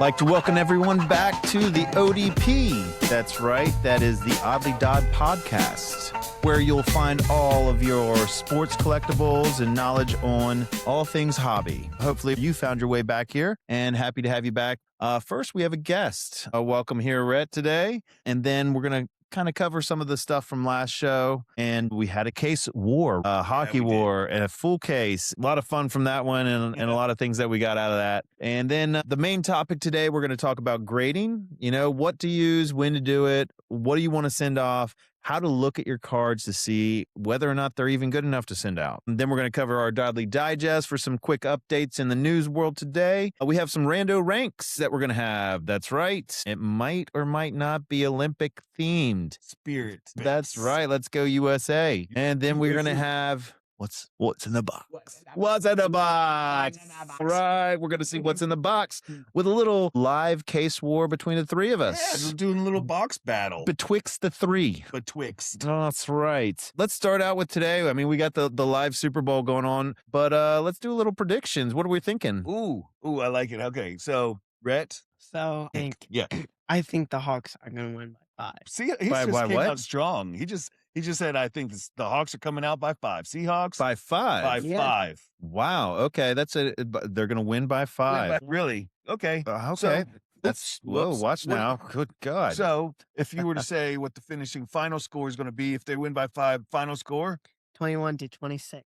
Like to welcome everyone back to the ODP. That's right, that is the Oddly Dodd podcast, where you'll find all of your sports collectibles and knowledge on all things hobby. Hopefully you found your way back here, and happy to have you back. First, we have a guest. Welcome here, Rhett, today, and then we're going to kind of cover some of the stuff from last show. And we had a case war, hockey war, and a full case. A lot of fun from that one, and a lot of things that we got out of that. And then the main topic today, we're going to talk about grading. You know, what to use, when to do it, what do you want to send off, how to look at your cards to see whether or not they're even good enough to send out. And then we're going to cover our Dodley Digest for some quick updates in the news world today. We have some rando ranks that we're going to have. That's right. It might or might not be Olympic themed. Spirit. That's right. Let's go USA. And then we're going to have what's in the box. What's in the box? Right. We're going to see what's in the box with a little live case war between the three of us. Yeah, we're doing a little box battle. Betwixt the three. Betwixt. Oh, that's right. Let's start out with today. I mean, we got the live Super Bowl going on, but let's do a little predictions. What are we thinking? Ooh, I like it. Okay, so Rhett. So I think the Hawks are going to win by 5. See, he just came out strong. He just said, I think the Hawks are coming out by 5. Seahawks? By 5? By 5. Wow. Okay. They're going to win by 5. Really? Okay. Okay. So, watch now. Good God. So if you were to say what the finishing final score is going to be if they win by 5, final score? 21-26.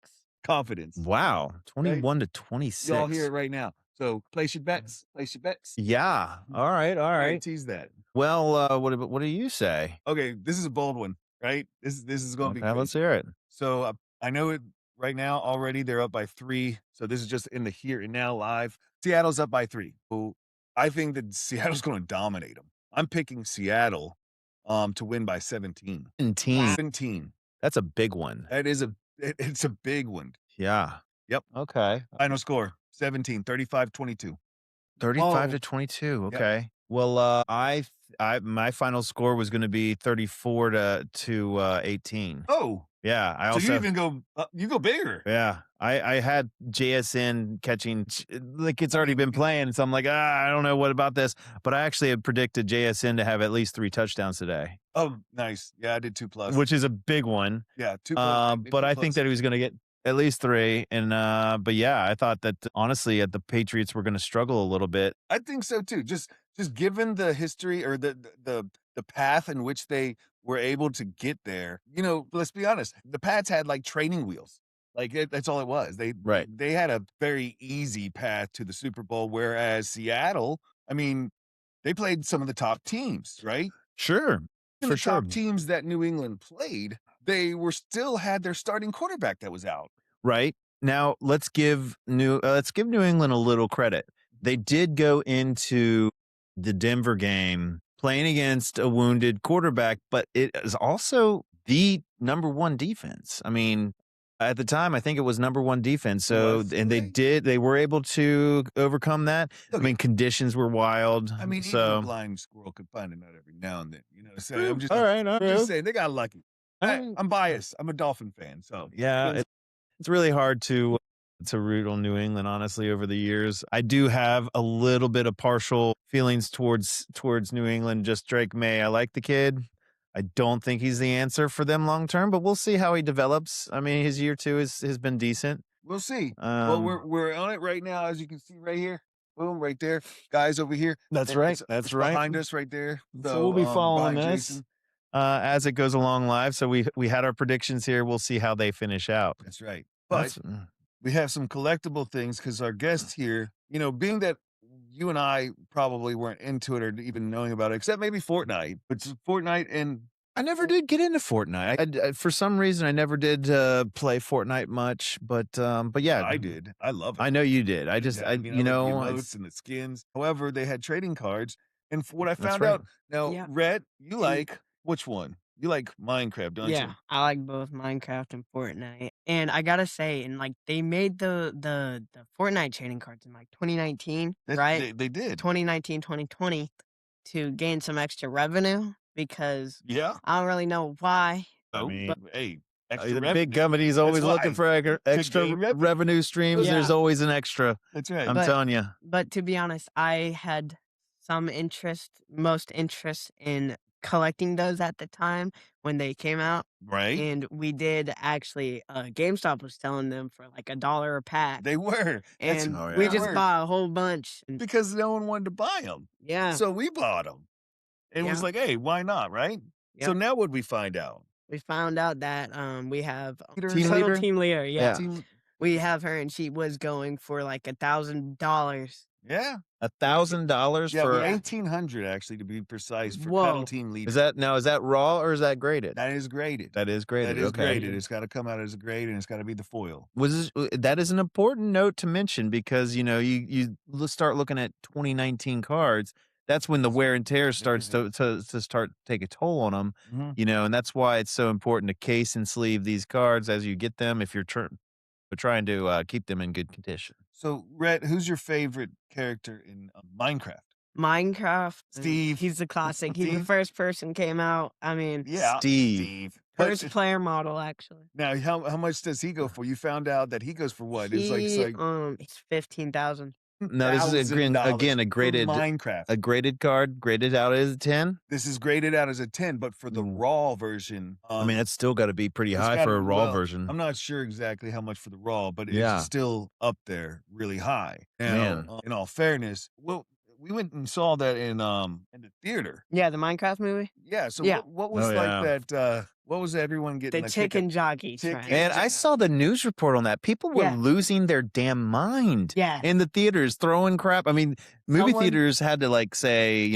Confidence. Wow. 21-26. Y'all hear it right now. So place your bets. Yeah. All right. Tease that. Well, what do you say? Okay, this is a bold one, right? This is going to be great. Let's hear it. So I know it right now already. They're up by 3. So this is just in the here and now live. Seattle's up by 3. So I think that Seattle's going to dominate them. I'm picking Seattle to win by 17. 17. That's a big one. It's a big one. Yeah. Yep. Okay. Final score 17, 35-22. 35-22. Okay. Yep. Well, my final score was going to be 34 to 18. Oh. Yeah. So you even go bigger. Yeah. I had JSN catching, like it's already been playing. So I'm like, I don't know what about this, but I actually had predicted JSN to have at least 3 touchdowns today. Oh, nice. Yeah, I did 2+. Which is a big one. Yeah, 2+. But I think that he was going to get at least 3. And, but yeah, I thought that honestly the Patriots were going to struggle a little bit. I think so too. Just given the history or the path in which they were able to get there, you know, let's be honest, the Pats had like training wheels. Like that's all it was. They had a very easy path to the Super Bowl, whereas Seattle, I mean, they played some of the top teams, right? Sure. For sure. Top teams that New England played, they were still had their starting quarterback that was out. Right. Now let's give New England a little credit. They did go into the Denver game playing against a wounded quarterback, but it is also the number 1 defense. I mean, at the time, I think it was number 1 defense. So, and they were able to overcome that. Okay. I mean, conditions were wild. I mean, so even a blind squirrel could find a nut every now and then, you know. So I'm just just saying they got lucky. I'm biased. I'm a Dolphin fan, so yeah, it's really hard to root on New England, honestly, over the years. I do have a little bit of partial feelings towards New England. Just Drake May. I like the kid. I don't think he's the answer for them long term, but we'll see how he develops. I mean, his year 2 has been decent. We'll see. Well, we're on it right now, as you can see right here. Boom, right there. Guys over here. That's right. That's right. Behind us right there. So we'll be following this as it goes along live. So we had our predictions here. We'll see how they finish out. That's right. But we have some collectible things because our guest here, you know, being that you and I probably weren't into it or even knowing about it, except maybe Fortnite. But Fortnite, and I never did get into Fortnite. For some reason, I never did play Fortnite much. But yeah, I did. I love it. I know you did. The emotes and the skins. However, they had trading cards, and what I found out now, Rhett, you like which one? You like Minecraft, don't you? Yeah, I like both Minecraft and Fortnite. And I gotta say, and like they made the Fortnite trading cards in like 2019, right? They did. 2019, 2020 to gain some extra revenue because I don't really know why. I mean, hey, extra the big company's always looking for extra revenue streams. Yeah. There's always an extra. That's right. I'm telling you. But to be honest, I had most interest in collecting those at the time when they came out. Right? And we did actually, GameStop was selling them for like $1 a pack. They were. That's And Oh, we yeah. just were. bought a whole bunch. Because no one wanted to buy them. Yeah. So we bought them. And was Yeah. like, hey, why not? Right? So Yep. now what we find out? We found out that we have Team Total leader? Team Leader. Yeah. Yeah. We have her, and she was going for like $1,000. Yeah. $1,000 Yeah, for. 1,800 actually to be precise for Whoa. Cuddle Team Leader. Is that raw or is that graded? That is graded. That is graded. That is Okay. graded. It's got to come out as a grade, and it's got to be the foil. That is an important note to mention because you start looking at 2019 cards. That's when the wear and tear starts to start take a toll on them. Mhm. And that's why it's so important to case and sleeve these cards as you get them if you're trying to keep them in good condition. So, Rhett, who's your favorite character in Minecraft? Minecraft. Steve. He's the classic. He's the Steve? first person came out. I mean, Yeah, Steve. first player model actually. Now, how much does he go for? You found out that he goes for what? It's like It's 15,000. No, this is again a for graded Minecraft. card, graded out as a 10. This is graded out as a 10, but for the raw version, I mean, it's still got to be pretty it's high gotta for a be- raw well, version. I'm not sure exactly how much for the raw, but Yeah. it's still up there really high. Now, Man. in all fairness, well, we went and saw that in the theater. Yeah, the Minecraft movie. Yeah. So Yeah. what was Oh, yeah. that? What was everyone getting? The like, chicken jockey. Chicken- Man, I saw the news report on that. People were Yeah. losing their damn mind Yeah. in the theaters, throwing crap. I mean, movie Someone- theaters had to say,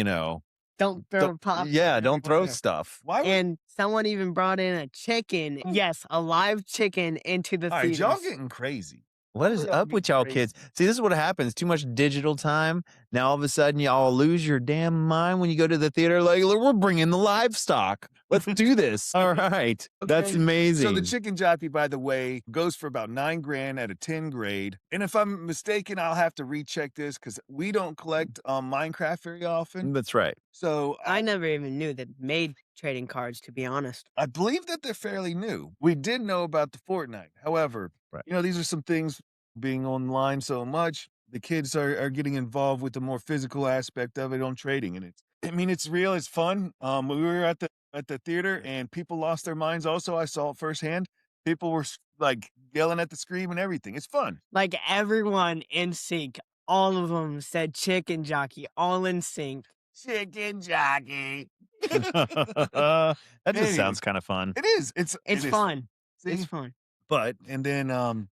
Don't throw pop. don't throw everywhere. stuff. Why? And someone even brought in a chicken. Yes, a live chicken into the All right, theaters. y'all getting crazy. What is Y'all up be with y'all crazy. kids? See, this is what happens. Too much digital time. Now all of a sudden y'all lose your damn mind when you go to the theater. Like, look, we're bringing the livestock. Let's do this. All right. That's Okay. amazing. So the chicken jockey, by the way, goes for about $9,000 at a 10 grade. And if I'm mistaken, I'll have to recheck this because we don't collect Minecraft very often. That's right. So I never even knew that made trading cards, to be honest. I believe that they're fairly new. We did know about the Fortnite. However, Right. these are some things being online so much. The kids are getting involved with the more physical aspect of it on trading. And it's real. It's fun. We were at the theater and people lost their minds. Also, I saw it firsthand. People were like yelling at the screen and everything. It's fun. Like everyone in sync, all of them said chicken jockey, all in sync. Chicken jockey. That just Anyway. sounds kind of fun. It is. It It's is. fun. See? It's fun. But and then and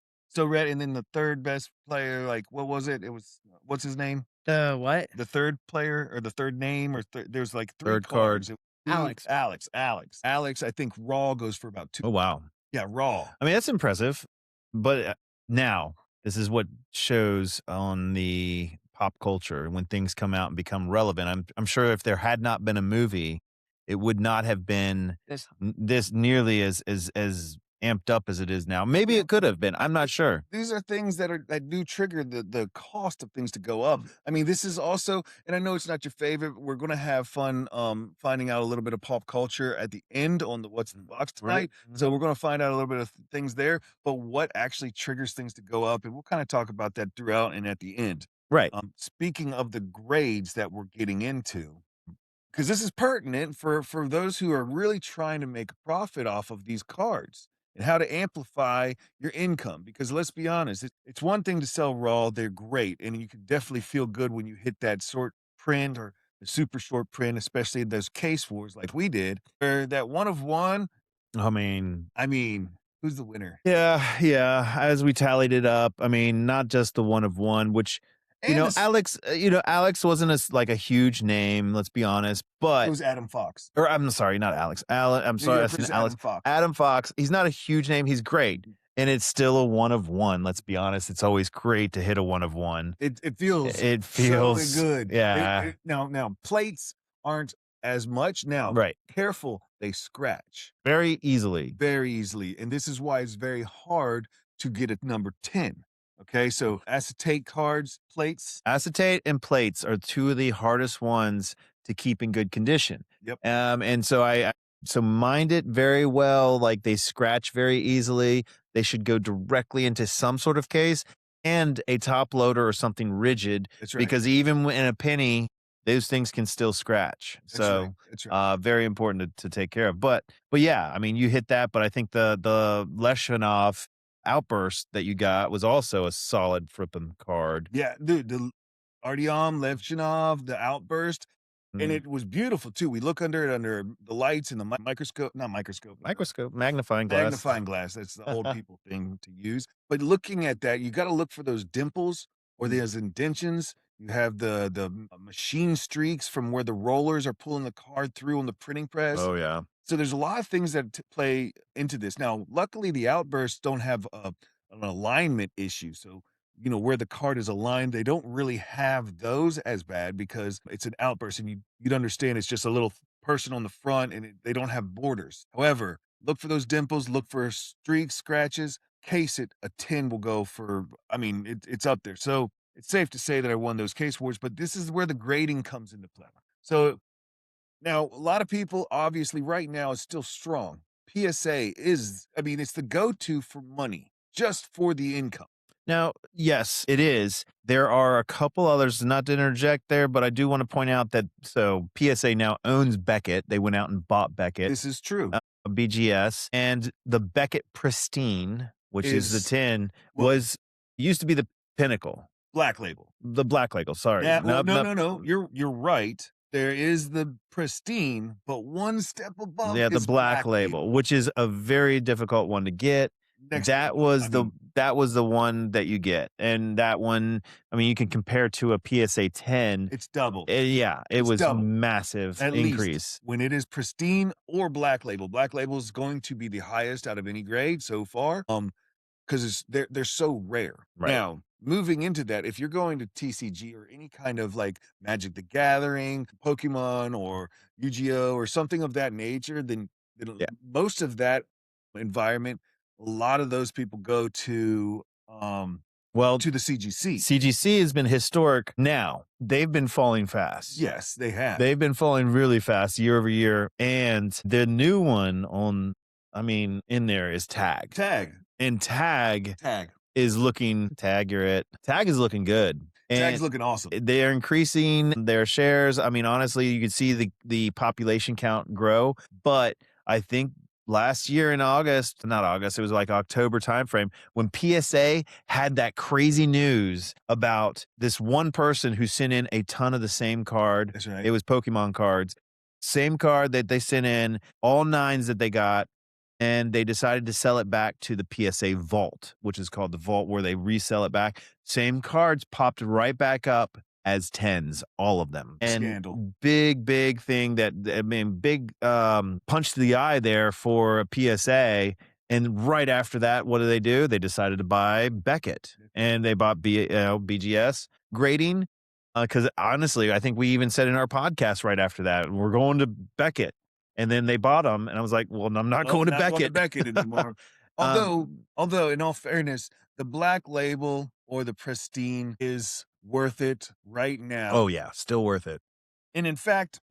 then the third best player, like what was it? It was what's his name? The what? The third player or the third name or there's like three Third card. cards. Alex. Alex, I think raw goes for about 2. Oh, wow. Yeah, raw. I mean, that's impressive. But now, this is what shows on the pop culture when things come out and become relevant. I'm sure if there had not been a movie, it would not have been this nearly as amped up as it is now. Maybe it could have been. I'm not sure. These are things that do trigger the cost of things to go up. I mean, this is also, and I know it's not your favorite. We're gonna have fun finding out a little bit of pop culture at the end on the What's in the Box tonight. Right. So we're gonna find out a little bit of things there, but what actually triggers things to go up, and we'll kind of talk about that throughout and at the end. Right. Speaking of the grades that we're getting into, because this is pertinent for those who are really trying to make a profit off of these cards and how to amplify your income. Because let's be honest, it's one thing to sell raw. They're great. And you can definitely feel good when you hit that short print or the super short print, especially in those case wars like we did, where that 1 of 1, I mean, who's the winner? yeah. As we tallied it up, I mean, not just the 1 of 1, which Alex, wasn't a huge name, let's be honest, but It was Adam Fox. or I'm sorry, not Alex. I'm sorry, I said Alex. Adam Fox. Adam Fox, he's not a huge name. He's great. And it's still a 1 of 1. Let's be honest. It's always great to hit a 1 of 1. It feels feels so good. Yeah. Now plates aren't as much. Now, Right. careful, they scratch Very easily. very easily. And this is why it's very hard to get a number 10. Okay, so acetate cards, plates. Acetate and plates are 2 of the hardest ones to keep in good condition. Yep. And so so mind it very well. Like they scratch very easily. They should go directly into some sort of case and a top loader or something rigid. That's right. Because even in a penny, those things can still scratch. That's right. So, That's right. very important to take care of. But yeah, I mean, you hit that, but I think the Leshanov outburst that you got was also a solid flipping card. Yeah, dude, the Artyom Levchinov, the outburst, and Mm. it was beautiful too. We look under it under the lights and the microscope, not microscope, Microscope, magnifying glass. magnifying glass. That's the old people thing to use. But looking at that, you got to look for those dimples or Mm. those indentions. You have the machine streaks from where the rollers are pulling the card through on the printing press. Oh yeah. So there's a lot of things that play into this. Now, luckily, the outbursts don't have an alignment issue. So, where the card is aligned, they don't really have those as bad because it's an outburst, and you'd understand it's just a little person on the front, and they don't have borders. However, look for those dimples, look for streaks, scratches. Case it, a 10 will go for. I mean, it's up there. So it's safe to say that I won those case awards, but this is where the grading comes into play. So now, a lot of people obviously right now is still strong. PSA is, I mean, it's the go-to for money, just for the income. Now, yes, it is. There are a couple others, not to interject there, but I do want to point out that PSA now owns Beckett. They went out and bought Beckett. This is true. BGS, and the Beckett Pristine, which is the 10, well, used to be the Pinnacle. Black label. The Black Label, sorry. Yeah, well, no. You're right. There is the Pristine, but one step above Yeah, the is Black Label, which is a very difficult one to get. That was the one that you get. And that one, I mean, you can compare to a PSA 10. It's double. Yeah, it It's was double. massive At increase. least when it is Pristine or Black label. Black label is going to be the highest out of any grade so far. Because they're so rare. Right. Now, moving into that, if you're going to TCG or any kind of like Magic the Gathering, Pokemon, or Yu-Gi-Oh, or something of that nature, then Yeah. most of that environment, a lot of those people go to Well, to the CGC. CGC has been historic. Now, they've been falling fast. Yes, they have. They've been falling really fast year over year. And the new one in there is Tag. And Tag is looking Tag is looking good. And Tag's looking awesome. They're increasing their shares. I mean, honestly, you can see the population count grow, but I think last year in it was like October timeframe when PSA had that crazy news about this one person who sent in a ton of the same card. That's right. It was Pokemon cards. Same card that they sent in, all 9s that they got. And they decided to sell it back to the PSA Vault, which is called the Vault, where they resell it back. Same cards popped right back up as 10s, all of them. And Scandal. big thing big punch to the eye there for a PSA. And right after that, what do? They decided to buy Beckett, and they bought BGS grading. Because honestly, I think we even said in our podcast right after that, we're going to Beckett. And then they bought them, and I was like, "Well, I'm not going to Beckett anymore." Although, in all fairness, the Black Label or the Pristine is worth it right now. Oh yeah, still worth it. And in fact,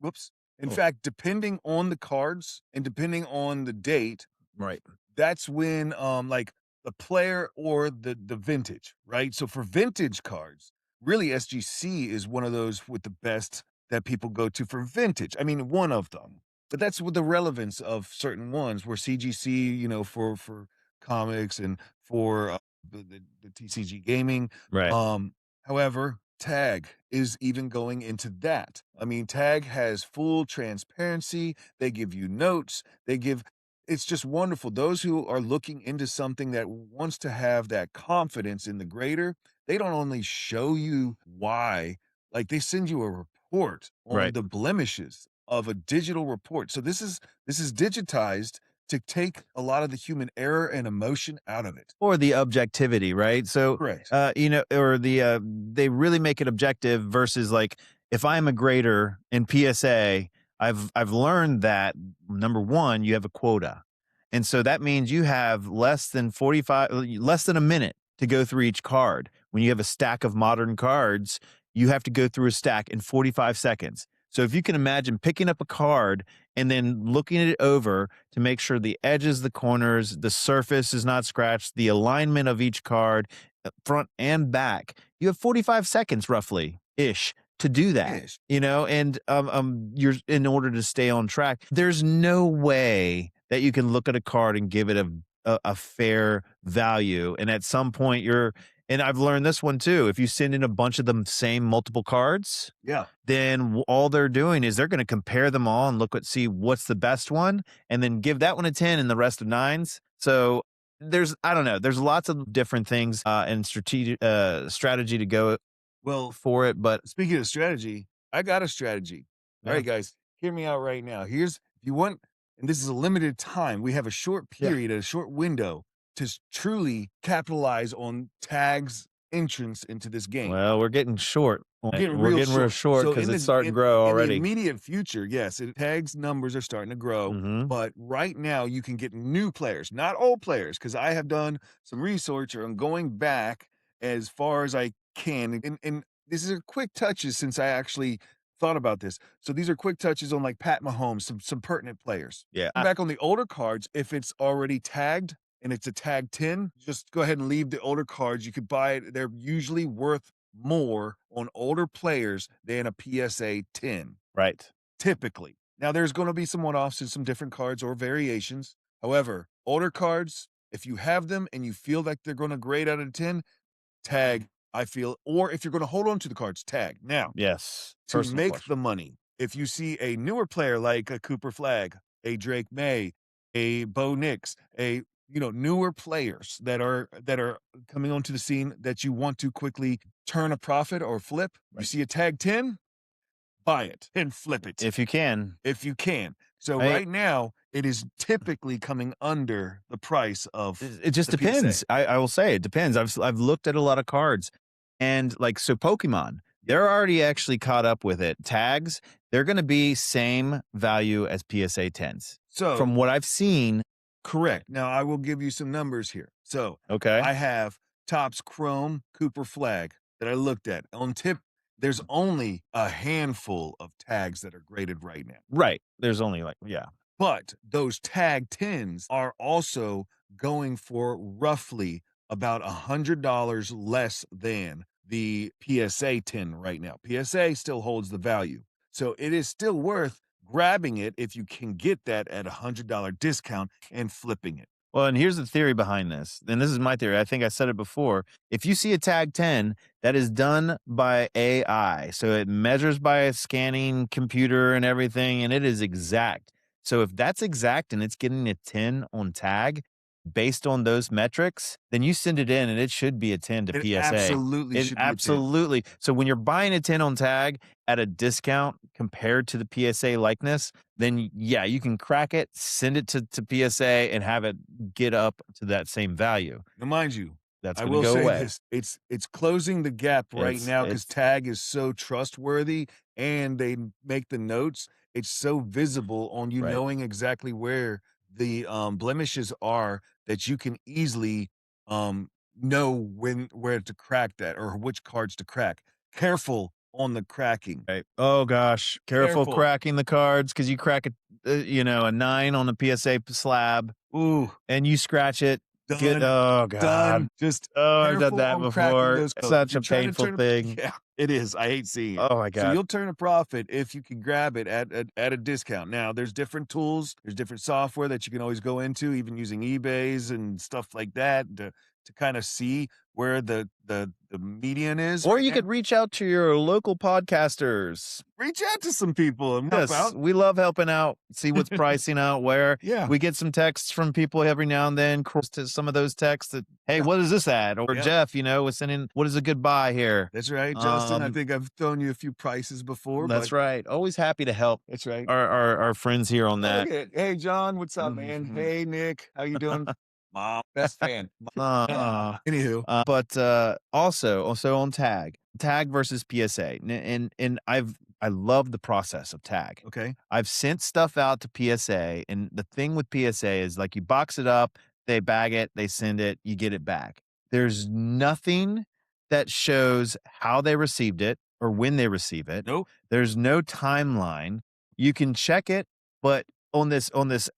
depending on the cards and depending on the date, right, that's when like the player or the vintage, right? So for vintage cards, really SGC is one of those with the best that people go to for vintage. I mean, one of them. But that's with the relevance of certain ones where CGC, for comics and for the TCG gaming. Right. However, Tag is even going into that. I mean, Tag has full transparency. They give you notes. It's just wonderful. Those who are looking into something that wants to have that confidence in the grader, they don't only show you why, like they send you a report on the blemishes of a digital report. So this is digitized to take a lot of the human error and emotion out of it. Or the objectivity, right? So, Correct. they really make it objective versus like, if I'm a grader in PSA, I've learned that number one, you have a quota. And so that means you have less than a minute to go through each card. When you have a stack of modern cards, you have to go through a stack in 45 seconds. So if you can imagine picking up a card and then looking it over to make sure the edges, the corners, the surface is not scratched, the alignment of each card, front and back, you have 45 seconds roughly-ish to do that, Ish. and you're in order to stay on track. There's no way that you can look at a card and give it a fair value. And at some point and I've learned this one too. If you send in a bunch of the same multiple cards, Yeah. then all they're doing is they're going to compare them all and see what's the best one, and then give that one a 10 and the rest of 9s. So I don't know. There's lots of different things and strategy to go Well, for it. But speaking of strategy, I got a strategy. All Yeah. right, guys, hear me out right now. If you want, and this is a limited time, we have a short period, a short window to truly capitalize on Tag's entrance into this game. Well, we're getting short. We're getting We're real getting real short because it's starting to grow in the already. immediate future, yes, Tag's numbers are starting to grow. Mhm. But right now, you can get new players, not old players, because I have done some research on going back as far as I can. And this is quick touches since I actually thought about this. So these are quick touches on like Pat Mahomes, some pertinent players. Yeah. Back on the older cards, if it's already tagged and it's a tag 10, just go ahead and leave the older cards. You could buy it. They're usually worth more on older players than a PSA 10. Right. Typically. Now, there's going to be some one-offs and some different cards or variations. However, older cards, if you have them and you feel like they're going to grade out of 10, tag, I feel, or if you're going to hold on to the cards, tag. Now, Yes. to Personal make question. the money, if you see a newer player like a Cooper Flagg, a Drake May, a Bo Nix, newer players that are coming onto the scene that you want to quickly turn a profit or flip, you Right. see a tag 10, buy it and flip it If you can. if you can. So Right. right now, it is typically coming under the price of It just the PSA. depends. I will say it depends. I've looked at a lot of cards, and so Pokemon, they're already actually caught up with it. Tags, they're going to be same value as PSA 10s. So From what I've seen. correct. Now I will give you some numbers here. So Okay. I have Topps Chrome Cooper Flagg that I looked at. On tip, there's only a handful of tags that are graded right now. Right. There's only But those tag 10s are also going for roughly about $100 less than the PSA 10 right now. PSA still holds the value. So it is still worth grabbing it if you can get that at $100 discount and flipping it. Well, and here's the theory behind this. And this is my theory. I think I said it before. If you see a tag 10 that is done by AI, so it measures by a scanning computer and everything, and it is exact. So if that's exact and it's getting a 10 on tag based on those metrics, then you send it in and it should be a 10 to It PSA. absolutely should be a 10. Absolutely. So when you're buying a 10 on tag at a discount compared to the PSA likeness, then yeah, you can crack it, send it to PSA, and have it get up to that same value. Now, mind you, That's I going to will go say away. this: it's closing the gap right now because Tag is so trustworthy and they make the notes. It's so visible on you Right. knowing exactly where the blemishes are that you can easily know where to crack that or which cards to crack. Careful on the cracking. Right. Oh gosh, careful Careful. cracking the cards because you crack a 9 on the PSA slab. Ooh, and you scratch it. done. Oh god. Done. Just I've done careful that on cracking before. those It's codes. such You're a trying to painful turn thing. Yeah, it is. I hate seeing it. Oh my So god. you'll turn a profit if you can grab it at a discount. Now, there's different tools, there's different software that you can always go into, even using eBays and stuff like that to kind of see where the median is. Or right you now. could reach out to your local podcasters. Reach out to some people and help Yes, out. we love helping out, see what's pricing out where. Yeah. We get some texts from people every now and then, cross to some of those texts that, hey, what is this at? Or Yep. Jeff, was sending, what is a good buy here? That's right, Justin. I Um, think I've thrown you a few prices before. That's but right. Always happy to help That's right. our friends here on that. Okay. Hey, John, what's up, man? Mhm. Hey, Nick, how you doing? Mom, best fan. Anywho, But also on tag versus PSA, and I love the process of tag. okay. I've sent stuff out to PSA, and the thing with PSA is like you box it up, they bag it, they send it, you get it back. There's nothing that shows how they received it or when they receive it. Nope. There's no timeline. You can check it, but on this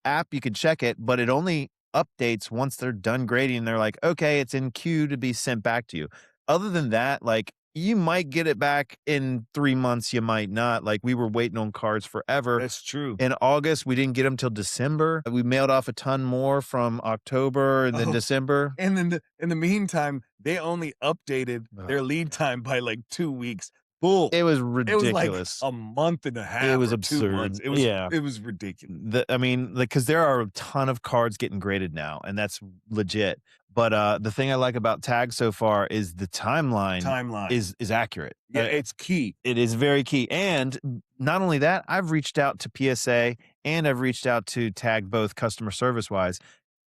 app you can check it, but it only updates once they're done grading. They're like, okay, it's in queue to be sent back to you. Other than that, like you might get it back in 3 months, you might not. Like, we were waiting on cards forever. That's true. In August, we didn't get them till December. We mailed off a ton more from October and then December. And in the meantime, they only updated their lead time by like 2 weeks. Bull. It was It was like ridiculous. a month and a half. It was or 2 absurd. months. It was ridiculous. I mean, like, because there are a ton of cards getting graded now, and that's legit. But the thing I like about Tag so far is the timeline is accurate. Yeah, it's key. It is very key. And not only that, I've reached out to PSA and I've reached out to Tag, both customer service wise,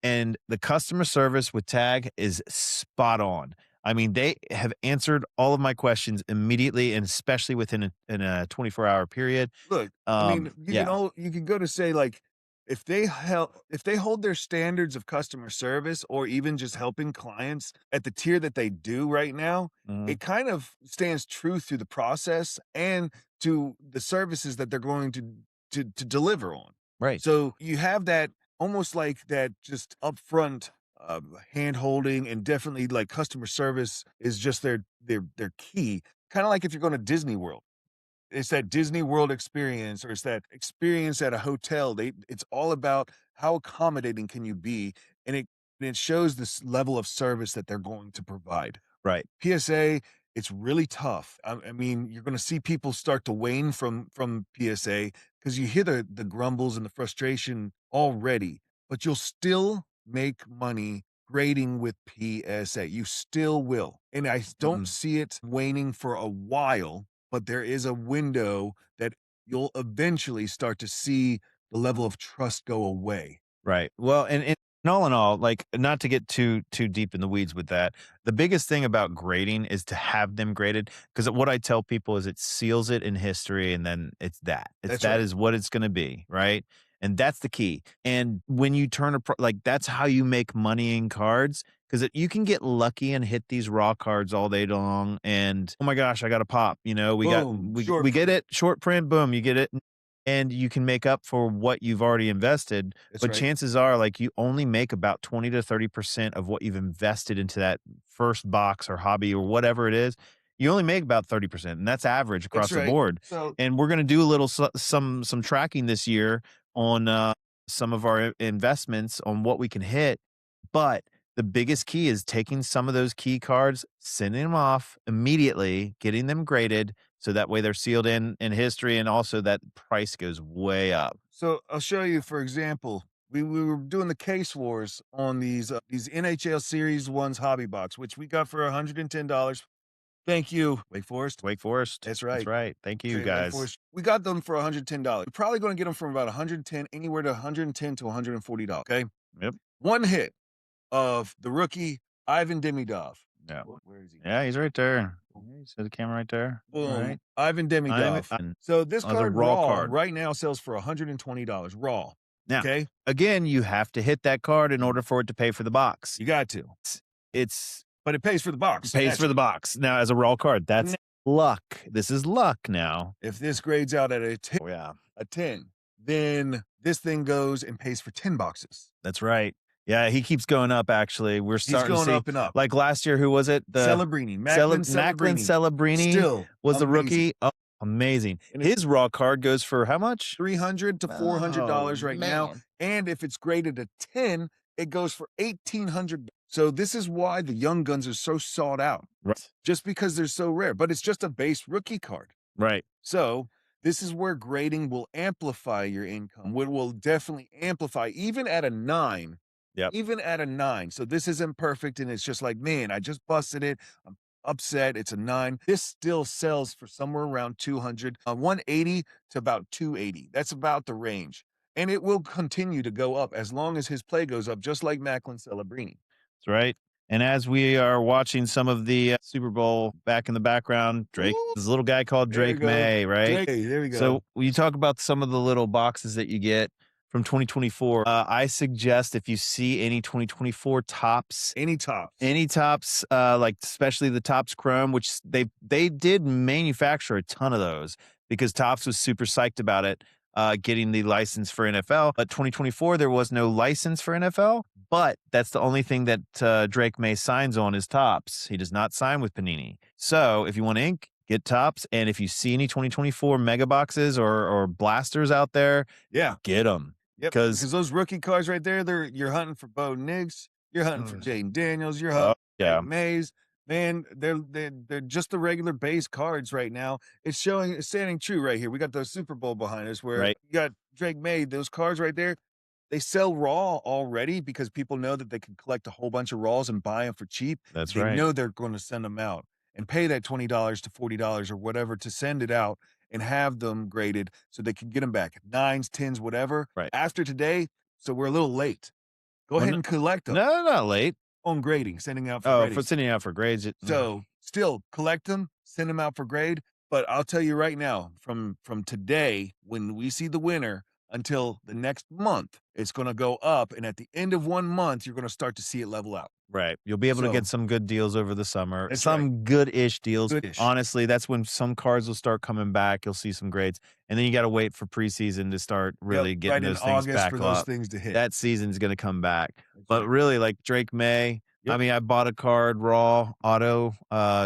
and the customer service with Tag is spot on. I mean, they have answered all of my questions immediately, and especially within a 24-hour period. Look, I mean, yeah. you can go to say, like, if they hold their standards of customer service or even just helping clients at the tier that they do right now, Mhm. it kind of stands true through the process and to the services that they're going to deliver on. Right. So you have that almost like that just upfront hand holding, and definitely like customer service is just their key. Kind of like if you're going to Disney World. It's that Disney World experience, or it's that experience at a hotel. It's all about how accommodating can you be, and it shows this level of service that they're going to provide. Right. PSA, it's really tough. I mean, you're going to see people start to wane from PSA because you hear the grumbles and the frustration already, but you'll still make money grading with PSA. You still will, and I don't see it waning for a while. But there is a window that you'll eventually start to see the level of trust go away. Right. Well, and all in all, like, not to get too deep in the weeds with that, the biggest thing about grading is to have them graded, because what I tell people is it seals it in history, and then it's that. That's right. Is what it's going to be, right? And that's the key. And when you turn like, that's how you make money in cards, because you can get lucky and hit these raw cards all day long, and oh my gosh, I got a pop. You know, Boom, we short get print. it, short print, boom, you get it. And you can make up for what you've already invested. That's But right. chances are, like, you only make about 20 to 30% of what you've invested into that first box or hobby or whatever it is. You only make about 30%, and that's average across That's the right. board. So And we're going to do a little some tracking this year on some of our investments on what we can hit. But the biggest key is taking some of those key cards, sending them off immediately, getting them graded, so that way they're sealed in history, and also that price goes way up. So I'll show you, for example, we were doing the case wars on these NHL Series 1's hobby box, which we got for $110. Thank you, Wake Forest. Wake Forest. That's right. That's right. Thank you, Okay, Wake guys. Forest. We got them for $110. We're probably going to get them from about 110, anywhere to 110 to $140. Okay. Yep. One hit of the rookie Ivan Demidov. Yeah. Where is he? Yeah, he's right there. You see the camera right there? Boom. Right. Ivan Demidov. Ivan- So this as a card raw raw card. right now sells for $120 raw. Now, Okay. again, you have to hit that card in order for it to pay for the box. You got to. It's But it pays for the box. It pays for the box. Now, as a raw card, that's luck. This is luck now. If this grades out at a 10, Oh, yeah. then this thing goes and pays for 10 boxes. That's right. Yeah, he keeps going up, actually. We're He's starting going to see, up and up. like last year, who was it? Celebrini. Macklin Celebrini Still was the amazing. rookie. Oh, amazing. And it's His raw card goes for how much? $300 to $400 right now. man. And if it's graded a 10, it goes for $1,800. So this is why the Young Guns are so sought out. Right. Just because they're so rare. But it's just a base rookie card. Right. So this is where grading will amplify your income. It will definitely amplify, even at a 9. Yep. Even at a 9. So this isn't perfect, and it's just like, man, I just busted it. I'm upset. It's a 9. This still sells for somewhere around 200, 180 to about 280. That's about the range. And it will continue to go up as long as his play goes up, just like Macklin Celebrini. That's right. And as we are watching some of the Super Bowl back in the background, Drake, Ooh. this little guy called There you Drake go. May, right? Drake, there we go. So when you talk about some of the little boxes that you get from 2024, I suggest if you see any 2024 tops, any tops, like especially the Tops Chrome, which they did manufacture a ton of those because Tops was super psyched about it, getting the license for NFL. But 2024, there was no license for NFL, but that's the only thing that Drake May signs on is Tops. He does not sign with Panini. So if you want ink, get Tops. And if you see any 2024 mega boxes or blasters out there, Yeah. get them. Yep. Because those rookie cards right there, you're hunting for Bo Nix, you're hunting for Jaden Daniels, you're hunting for Drake Mays. Man, they're just the regular base cards right now. It's standing true right here. We got the Super Bowl behind us where you got Drake May. Those cards right there, they sell raw already because people know that they can collect a whole bunch of raws and buy them for cheap. That's They right. know they're going to send them out and pay that $20 to $40 or whatever to send it out and have them graded so they can get them back. 9s, 10s, whatever. Right. After today, so we're a little late. Go ahead and collect them. No, not late. On grading, sending out for grading. For sending out for grades. So still collect them, send them out for grade. But I'll tell you right now, from today, when we see the winner until the next month, it's going to go up. And at the end of 1 month, you're going to start to see it level out. Right. You'll be able to get some good deals over the summer. That's some good-ish deals. Good-ish. Honestly, that's when some cards will start coming back. You'll see some grades. And then you got to wait for preseason to start really getting those things back for up. those things to hit. That season's going to come back. But really, like Drake May, I mean, I bought a card raw auto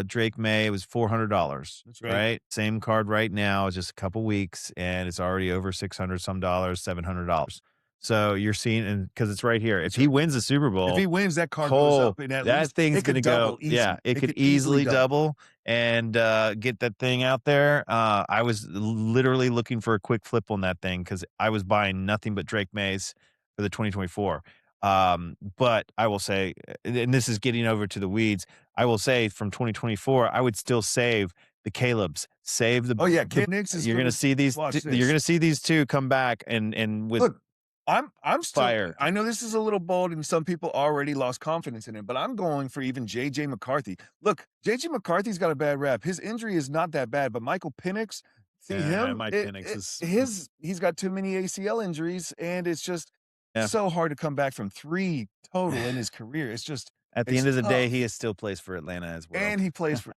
Drake May. It was $400. That's right. Same card right now. It's just a couple weeks, and it's already over $600 some dollars, $700. So you're seeing, and because it's right here. If he wins the Super Bowl, if he wins, that card goes up. And that thing's going to go. Yeah, it could easily double and get that thing out there. I was literally looking for a quick flip on that thing because I was buying nothing but Drake Mays for the 2024. But I will say, and this is getting over to the weeds, I will say from 2024, I would still save the Caleb's. Save the you're going to see these. You're going to see these two come back and with. Look, I'm still fire. I know this is a little bold and some people already lost confidence in him, but I'm going for even JJ McCarthy. Look, JJ McCarthy's got a bad rap. His injury is not that bad, but Michael Penix, he's got too many ACL injuries, and it's just so hard to come back from 3 total in his career. It's just at the end of the day, he still plays for Atlanta as well. And he plays for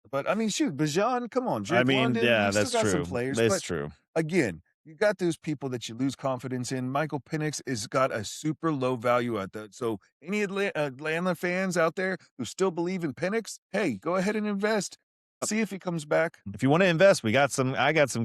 but I mean, shoot, Bijan, come on, Drake London, that's still got true. some players, That's true. Again, you got those people that you lose confidence in. Michael Penix has got a super low value at that. So any Atlanta fans out there who still believe in Penix, hey, go ahead and invest. See if he comes back. If you want to invest, I got some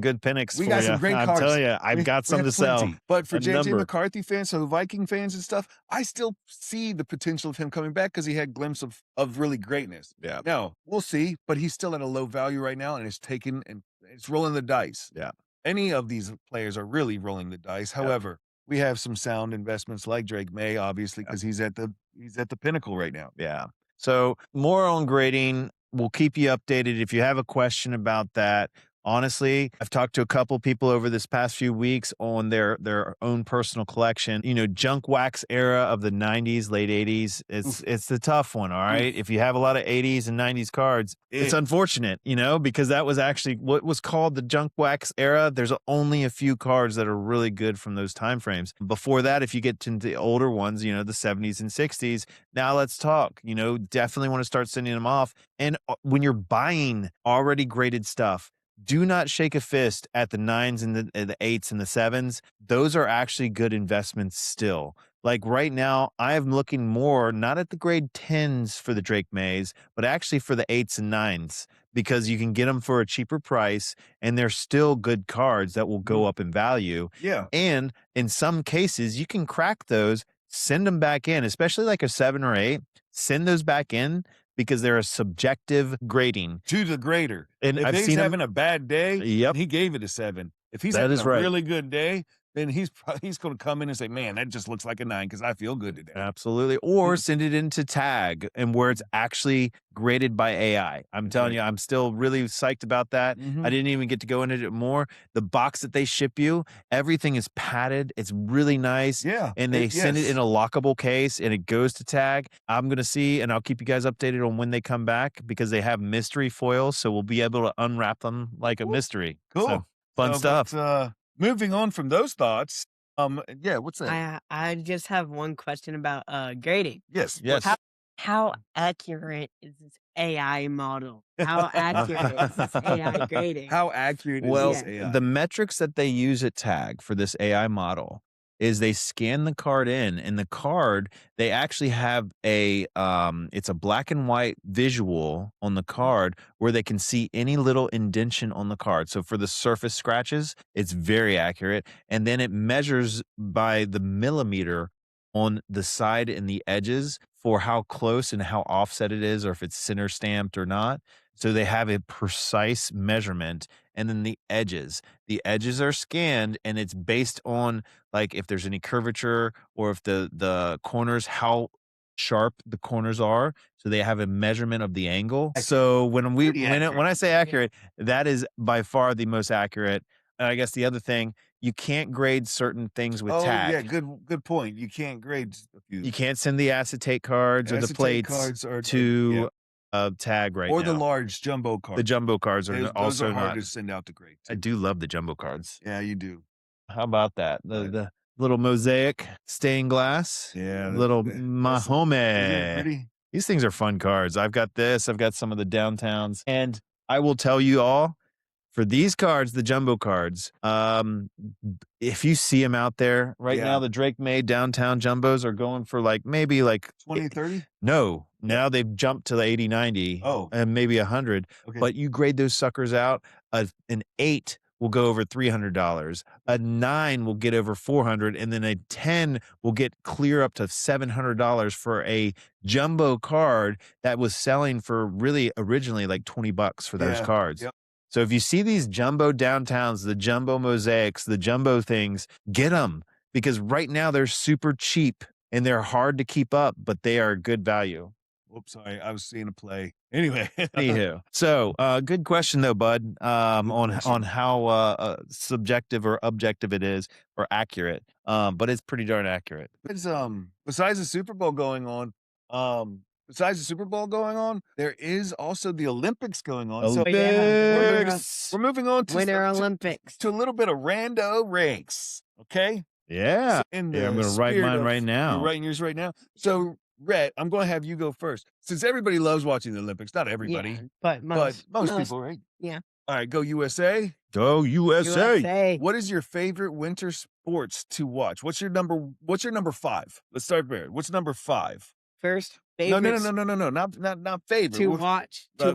good Penix for you. We got some great cards. I'm telling you, I've got some to sell. But for JJ McCarthy fans, so Viking fans and stuff, I still see the potential of him coming back because he had glimpse of really greatness. Yeah. Now, we'll see, but he's still at a low value right now, and it's rolling the dice. Yeah. Any of these players are really rolling the dice. However, we have some sound investments like Drake May, obviously, because he's at the pinnacle right now. Yeah. So more on grading. We'll keep you updated. If you have a question about that, honestly, I've talked to a couple people over this past few weeks on their own personal collection. Junk wax era of the 90s, late 80s. It's the tough one, all right? If you have a lot of 80s and 90s cards, it's unfortunate, because that was actually what was called the junk wax era. There's only a few cards that are really good from those time frames. Before that, if you get to the older ones, the 70s and 60s, now let's talk. Definitely want to start sending them off. And when you're buying already graded stuff, do not shake a fist at the 9s and the 8s and the 7s. Those are actually good investments still. Like right now, I am looking more not at the grade 10s for the Drake Mays, but actually for the 8s and 9s because you can get them for a cheaper price and they're still good cards that will go up in value. Yeah. And in some cases, you can crack those, send them back in, especially like a 7 or 8, send those back in because they're a subjective grading. To the grader. And if he's having a bad day, he gave it a 7. If he's having a really good day, then he's going to come in and say, man, that just looks like a 9 because I feel good today. Absolutely. Or send it into tag and where it's actually graded by AI. I'm telling you, I'm still really psyched about that. I didn't even get to go into it more. The box that they ship you, everything is padded. It's really nice. Yeah. And they send it in a lockable case and it goes to tag. I'm going to see, and I'll keep you guys updated on when they come back because they have mystery foils. So we'll be able to unwrap them like a mystery. Cool. So, fun stuff. But, moving on from those thoughts, what's that? I just have one question about grading. Yes. How accurate is this AI model? How accurate is this AI grading? How accurate is this AI? The metrics that they use at Tag for this AI model is they scan the card in, and the card, they actually have it's a black and white visual on the card where they can see any little indention on the card. So for the surface scratches, it's very accurate. And then it measures by the millimeter on the side and the edges for how close and how offset it is, or if it's center stamped or not. So they have a precise measurement. And then the edges are scanned, and it's based on like if there's any curvature or if the corners, how sharp the corners are. So they have a measurement of the angle. So when I say accurate, that is by far the most accurate. And I guess the other thing, you can't grade certain things with tag. Yeah, good point. You can't grade a few. You can't send the acetate cards or the plates to tag right now. Or the large jumbo cards. The jumbo cards are those also are hard not. to send out to grade. I do love the jumbo cards. Yeah, you do. How about that? The little mosaic stained glass. Yeah. Little Isn't it Mahome. pretty? These things are fun cards. I've got this. I've got some of the downtowns. And I will tell you all, for these cards, the jumbo cards, if you see them out there right now, the Drake May downtown jumbos are going for maybe 20, 30? No, now they've jumped to the 80, 90. Oh. And maybe 100. Okay. But you grade those suckers out, an 8 will go over $300. A 9 will get over $400, and then a 10 will get clear up to $700 for a jumbo card that was selling for really originally like $20 for those cards. Yep. So if you see these jumbo downtowns, the jumbo mosaics, the jumbo things, get them, because right now they're super cheap and they're hard to keep up, but they are good value. Whoops, sorry, I was seeing a play. Anyway. Anywho. So good question though, bud, on how subjective or objective it is or accurate. But it's pretty darn accurate. It's besides the Super Bowl going on, there is also the Olympics going on. Olympics. So we're moving on to Winter Olympics. to a little bit of rando race. Okay. Yeah. So I'm going to write mine right now. You're writing yours right now. So Rhett, I'm going to have you go first. Since everybody loves watching the Olympics, not everybody, Yeah, but most people, right? Yeah. All right, go USA. Go USA. What is your favorite winter sports to watch? What's your number 5? Let's start there. What's number 5? First, No, favorites not favorite. to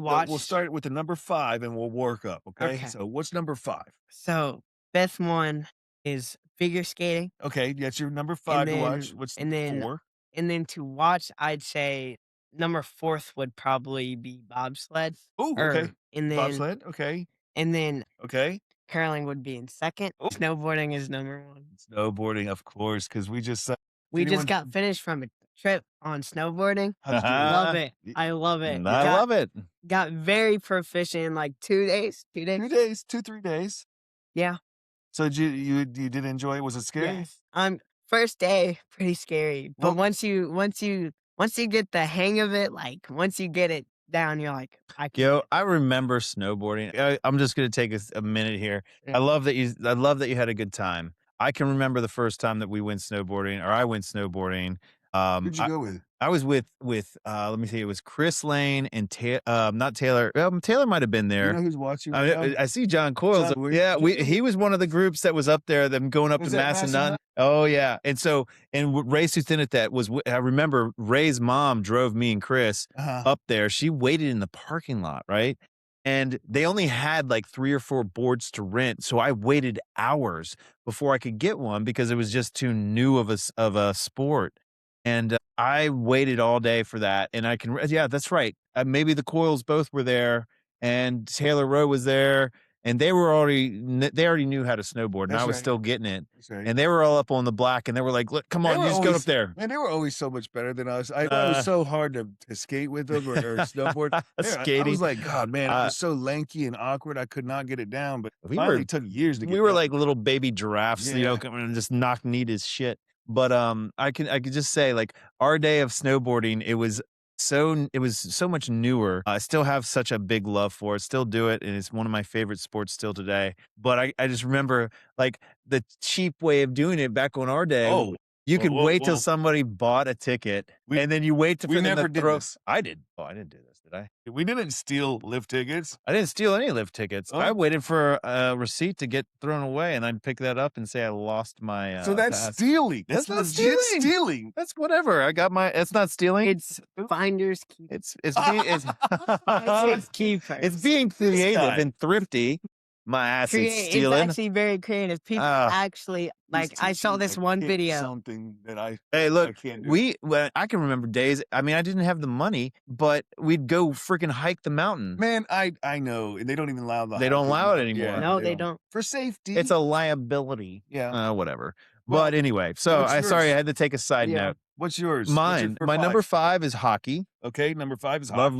watch. We'll start with the number 5 and we'll work up. Okay. Okay. So what's number 5? So best one is figure skating, Okay, that's your number 5 to watch. What's and then 4? and then to watch, I'd say number 4th would probably be bobsled. Oh, okay. And then Bobsled. Okay. and then Okay. curling would be in second. Oh. Snowboarding is number 1. Snowboarding, of course, because we just We anyone- just got finished from a trip on snowboarding. how'd you do? Love it. I love it. I love it. Got very proficient in like 2 days. 2 days. 2 days, 2-3 days. Yeah. So did you did enjoy it? Was it scary? Yes. First day pretty scary, but Well- once you get the hang of it, like once you get it down, you're like, I can. Yo, I remember snowboarding. I'm just going to take a minute here. Yeah. I love that you had a good time. I can remember the first time that we went snowboarding, or I went snowboarding. Who'd you go with? I was with let me see, it was Chris Lane and not Taylor. Taylor might have been there. You know who's watching right now? I see John Coyles. John, Yeah, he was one of the groups that was up there, them going up Was to that Massanutten. Oh yeah, and Ray Suthinat was. I remember Ray's mom drove me and Chris up there. She waited in the parking lot, right? And they only had like 3 or 4 boards to rent, so I waited hours before I could get one because it was just too new of a sport. And I waited all day for that. And yeah, that's right. Maybe the Coyles both were there, and Taylor Rowe was there, and they already knew how to snowboard, and That's I was right. still getting it. That's right. And they were all up on the black, and they were like, "Look, come on, you just go up there." Man, they were always so much better than us. I thought it was so hard to skate with them or snowboard. I Skating. was like, God, man, I was so lanky and awkward. I could not get it down. But We finally were- took years to get We were down. like little baby giraffes, Yeah. coming and just knock neat as shit. But I could just say, like, our day of snowboarding, it was so much newer. I still have such a big love for it. Still do it, and it's one of my favorite sports still today. But I just remember like the cheap way of doing it back on our day. Oh, You could whoa, wait till whoa. somebody bought a ticket, We- and then you wait we for them never to did throw. this. I did. Oh, I didn't do this. Did I? We didn't steal lift tickets. I didn't steal any lift tickets. I Oh. waited for a receipt to get thrown away, and I'd pick that up and say I lost my. So that's pass. stealing. That's not legit stealing. stealing. That's whatever. I got my. It's not stealing. It's finders keepers. It's Keepers. it's being creative and thrifty. My ass is It's stealing. actually very creative. People actually like. I saw this one video. Something that I can't do. I can remember days. I mean, I didn't have the money, but we'd go freaking hike the mountain. Man, I know, and they don't even allow They don't allow it anymore. Yeah, No, they don't. For safety. It's a liability. Yeah. Whatever. Well, but anyway, so sorry, I had to take a side note. What's yours? Mine. My number 5 is hockey. Okay, number 5 is hockey. Love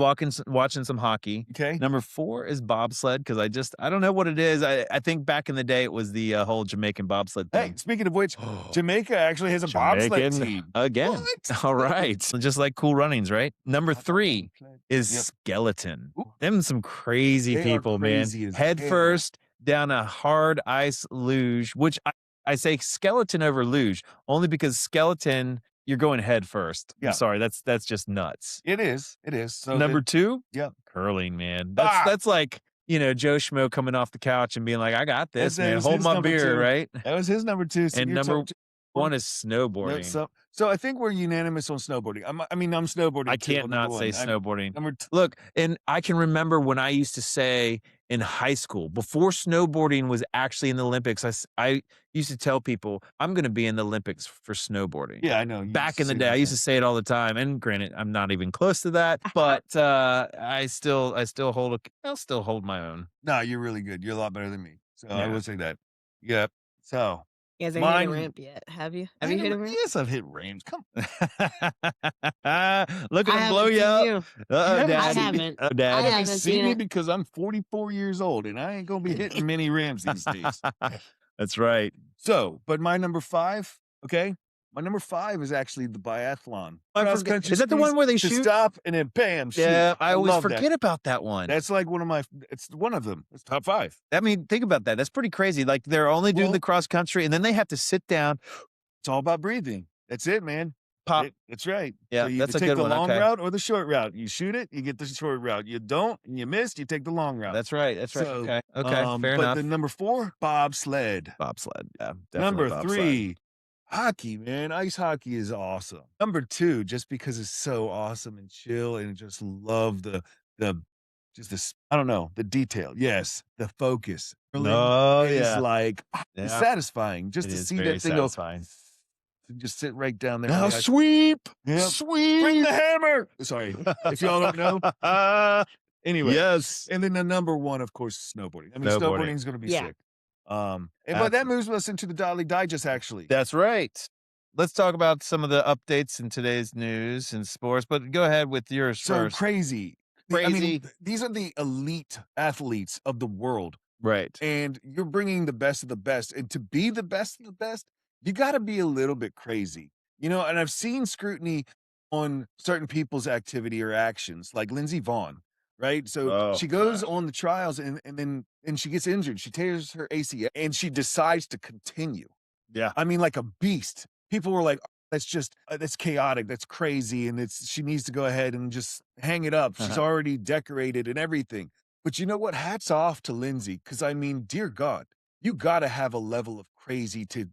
watching some hockey. Okay. Number 4 is bobsled because I don't know what it is. I think back in the day it was the whole Jamaican bobsled thing. Hey, speaking of which, Jamaica actually has a bobsled Jamaican team. again. What? All right, just like Cool Runnings, right? Number 3 is skeleton. Ooh. Them some crazy They are people, man. crazy as Head hell. first down a hard ice luge, which I say skeleton over luge only because skeleton you're going head first. Yeah. I'm sorry, that's just nuts. It is. So Number 2, yeah, curling, man. That's like, Joe Schmo coming off the couch and being like, I got this, That man. was Hold his my number beer, 2. right? That was his number 2. So And you're number top 1 is snowboarding. So I think we're unanimous on snowboarding. I'm snowboarding. I too, can't on not number say one. snowboarding. Number 2. Look, and I can remember when I used to say in high school, before snowboarding was actually in the Olympics, I used to tell people, I'm going to be in the Olympics for snowboarding. Yeah, I know. Back in the day, I used to say it all the time. And granted, I'm not even close to that, but I'll still hold my own. No, you're really good. You're a lot better than me. So I Yeah. would say that. Yep. So He hasn't hit Mine- a ramp yet. Have you? Have you hit a ramp? Yes, I've hit ramps. Come on. Look I at him blow haven't you seen up. you. Uh-oh, I Dad. haven't. Oh, I Dad. You haven't haven't seen seen me it. because I'm 44 years old and I ain't gonna be hitting many ramps these days. That's right. So, but my number 5, okay? My number 5 is actually the biathlon. I Cross forget- country is that the skis one where they to shoot? stop and then bam, shoot. Yeah, I always love that. forget about that one. That's like it's one of them. It's top 5. I mean, think about that. That's pretty crazy. Like they're only doing Well- the cross country, and then they have to sit down, It's all about breathing. That's it, man. pop. That's right. Yeah, so you that's either a take good the one, long okay. route or the short route. You shoot it, you get the short route. You don't, and you miss, you take the long route. That's right. That's right. So, Okay. Fair but enough. the number 4, bobsled. Bobsled. Yeah. Definitely Number bobsled. 3, hockey, man. Ice hockey is awesome. Number 2, just because it's so awesome and chill, and just love the I don't know, the detail. Yes, the focus. Oh, is yeah. like Yeah. it's satisfying just It to is see very that thing satisfying. go. Just sit right down there. Now on the ice. sweep. Yep. Sweep. Bring the hammer. Sorry, if y'all don't know. Anyway, Yes. and then the number 1, of course, is snowboarding. I mean, Snowboarding. snowboarding is going to be Yeah. sick. But that moves us into the Dolly Digest, actually. That's right. Let's talk about some of the updates in today's news and sports, but go ahead with yours So first. crazy. I Crazy. mean, these are the elite athletes of the world, Right. and you're bringing the best of the best. And to be the best of the best, you got to be a little bit crazy, And I've seen scrutiny on certain people's activity or actions, like Lindsey Vaughn, right? So Oh, she goes on the trials, and then she gets injured. She tears her ACL, and she decides to continue. Yeah. I mean, like a beast. People were like, that's chaotic. That's crazy. And she needs to go ahead and just hang it up. She's already decorated and everything. But you know what? Hats off to Lindsay. Cause I mean, dear God, you got to have a level of crazy to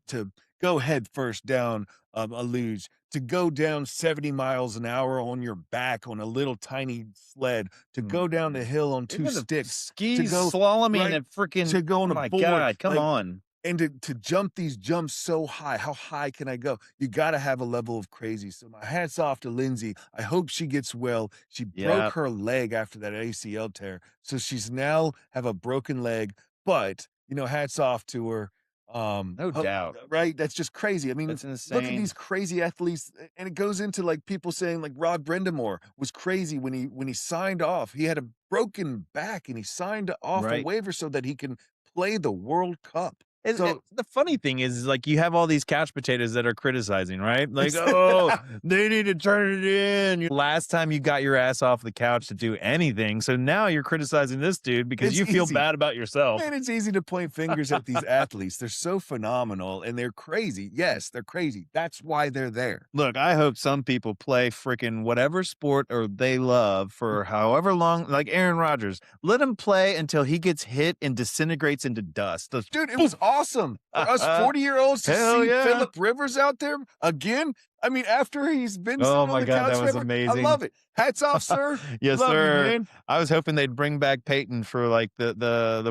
go head first down a luge, to go down 70 miles an hour on your back on a little tiny sled, to go down the hill on 2 sticks, Skis, go- slaloming, right, and freaking. to go on Oh a my board. God! Come like, on. and to jump these jumps so high. How high can I go? You got to have a level of crazy. So my hats off to Lindsay. I hope she gets well. She broke her leg after that ACL tear. So she's now have a broken leg, but hats off to her. No doubt. Right? That's just crazy. I mean, That's look at insane. these crazy athletes. And it goes into like people saying like Rod Brendamore was crazy when he signed off. He had a broken back and he signed off a Right. waiver so that he can play the World Cup. The funny thing is like you have all these couch potatoes that are criticizing, right? Like, oh, they need to turn it in. Last time you got your ass off the couch to do anything, so now you're criticizing this dude because you feel bad about yourself. Man, it's easy to point fingers at these athletes. They're so phenomenal and they're crazy. Yes, they're crazy. That's why they're there. Look, I hope some people play freaking whatever sport or they love for however long, like Aaron Rodgers. Let him play until he gets hit and disintegrates into dust. Dude, it was awesome for us 40-year-olds to see Phillip Rivers out there again. I mean, after he's been oh my God, that was amazing. I love it. Hats off, sir. Yes, love sir. You, man. I was hoping they'd bring back Peyton for like the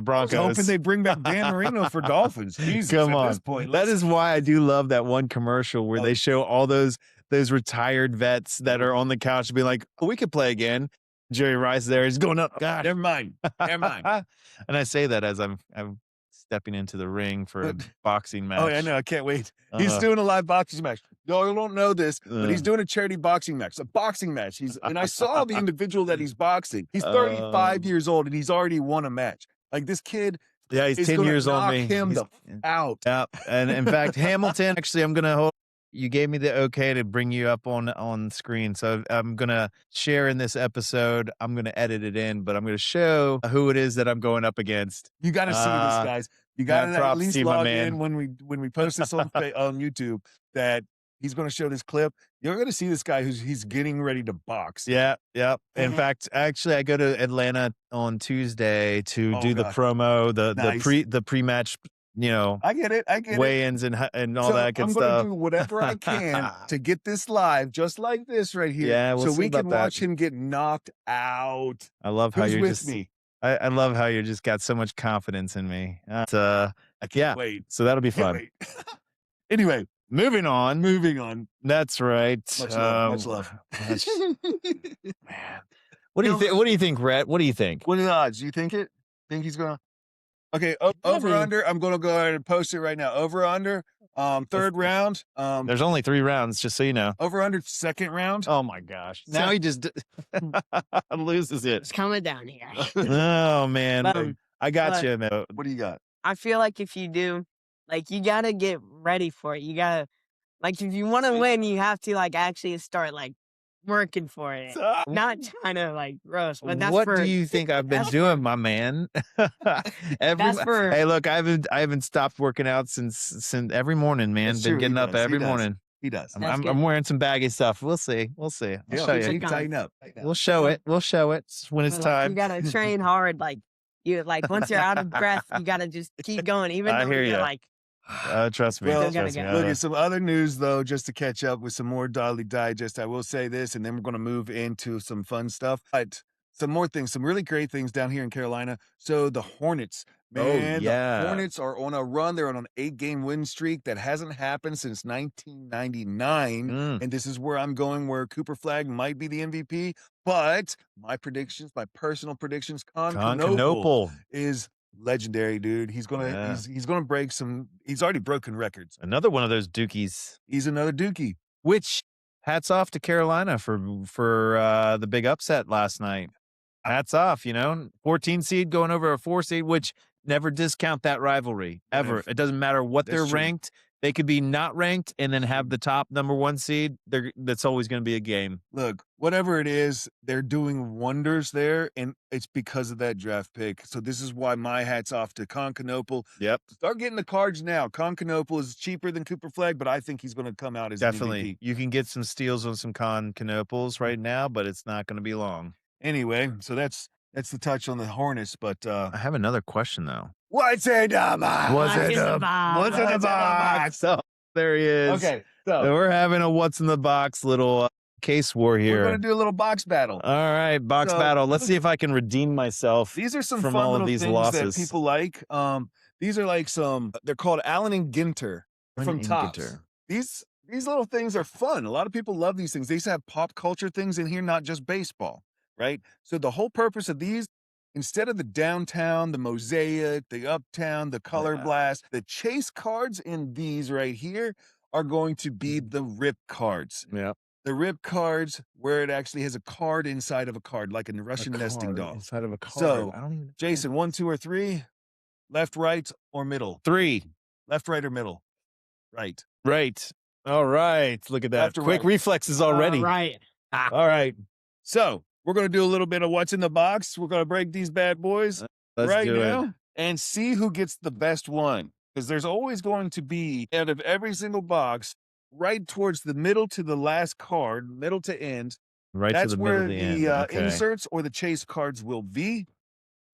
Broncos. I was hoping they'd bring back Dan Marino for Dolphins. Jesus, come on. At this point, that is why I do love that one commercial where they show all those retired vets that are on the couch being like, oh, we could play again. Jerry Rice there is going up. God, never mind. And I say that as I'm stepping into the ring for a boxing match. Oh, yeah, I know. I can't wait. He's doing a live boxing match. Y'all don't know this, but he's doing a charity boxing match. A boxing match. And I saw the individual that he's boxing. He's 35 years old, and he's already won a match. Like, this kid. Yeah, he's 10 years old. Him out. Yeah, and in fact, Hamilton. Actually, I'm gonna hold. You gave me the okay to bring you up on screen, so I'm gonna share in this episode. I'm gonna edit it in, but I'm gonna show who it is that I'm going up against. You got to see this, guys. You got to at least log in when we post this on YouTube. That he's going to show this clip. You're going to see this guy he's getting ready to box. Yeah. In fact, actually, I go to Atlanta on Tuesday to do the promo, the pre-match. You know, I get it. Weigh-ins and all that good stuff. I'm going to do whatever I can to get this live, just like this right here. Yeah, so we can watch him get knocked out. I love how you're with me. I love how you just got so much confidence in me. I can't wait. So that'll be fun. Anyway, moving on. That's right. Much love. Man, what do you think? What do you think, Rhett? What do you think? What are the odds? Do you think it? Think he's gonna? Okay, over under. I'm gonna go ahead and post it right now. Over under. Third round. There's only 3 rounds, just so you know. Over under second round. Oh my gosh! Now he just loses it. It's coming down here. Oh man, I got you, man. What do you got? I feel like if you do, like, you gotta get ready for it. You gotta, like, if you want to win, you have to like actually start like working for it, not trying to like roast. But that's what do you think I've been doing, my man? Hey, look, I haven't stopped working out since every morning, man. Been getting up every morning. He does. I'm wearing some baggy stuff. We'll see. I'll show you. You tighten up. We'll show it when it's time. You gotta train hard. Like once you're out of breath, you gotta just keep going. Even though you're like. Trust me. Well, look at some other news, though, just to catch up with some more Dolly Digest. I will say this, and then we're going to move into some fun stuff. But some more things, some really great things down here in Carolina. So the Hornets, man, the Hornets are on a run. They're on an 8-game win streak that hasn't happened since 1999. And this is where I'm going, where Cooper Flagg might be the MVP. But my personal predictions, Knoepel is legendary, dude. He's gonna break some. He's already broken records. Another one of those dookies. He's another dookie. Which hats off to Carolina for the big upset last night. Hats off, 14 seed going over a 4 seed, which never discount that rivalry ever. It doesn't matter what they're ranked. They could be not ranked and then have the top number 1 seed. That's always going to be a game. Look, whatever it is, they're doing wonders there, and it's because of that draft pick. So this is why my hat's off to Knoepel. Yep. Start getting the cards now. Knoepel is cheaper than Cooper Flagg, but I think he's going to come out as definitely. MVP. You can get some steals on some Knoepels right now, but it's not going to be long. Anyway, so that's the touch on the Hornets. But I have another question though. What's in the box? What's in the box? So there he is. Okay, so we're having a what's in the box little case war here. We're going to do a little box battle. All right, box battle. Let's see if I can redeem myself. These are some from fun all little of these things losses that people like. These are like they're called Allen and Ginter from Topps. These little things are fun. A lot of people love these things. They used to have pop culture things in here, not just baseball, right? So the whole purpose of these, instead of the downtown, the mosaic, the uptown, the color blast, the chase cards in these right here are going to be the rip cards. Yeah. The rip cards where it actually has a card inside of a card, like a Russian nesting doll. Inside of a card. So, Jason, 1, 2, or 3, left, right, or middle? 3. Left, right, or middle? Right. Right. All right. Look at that. Left or Quick right? reflexes already. Right. All right. So we're going to do a little bit of what's in the box. We're going to break these bad boys Let's right do now it. and see who gets the best one. Because there's always going to be, out of every single box, right towards the middle to the last card, middle to end. Right That's to the middle where of the the end. Okay. inserts or the chase cards will be.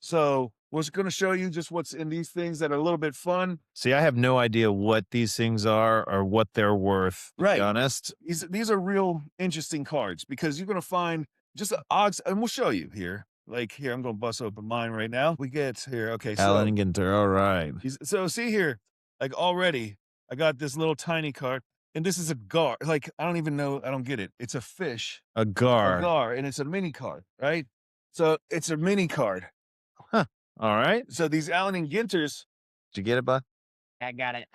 So we're going to show you just what's in these things that are a little bit fun. See, I have no idea what these things are or what they're worth, to Right. be honest. These are real interesting cards because you're going to find just odds, and we'll show you here. Like here, I'm going to bust open mine right now. We get here. Okay. Alan Ginter. All right. So see here, like already I got this little tiny card and this is a gar. Like, I don't even know. I don't get it. It's a fish, A gar. a gar, and it's a mini card, right? So it's a mini card. All right. So these Allen and Ginters. Did you get it, bud? I got it.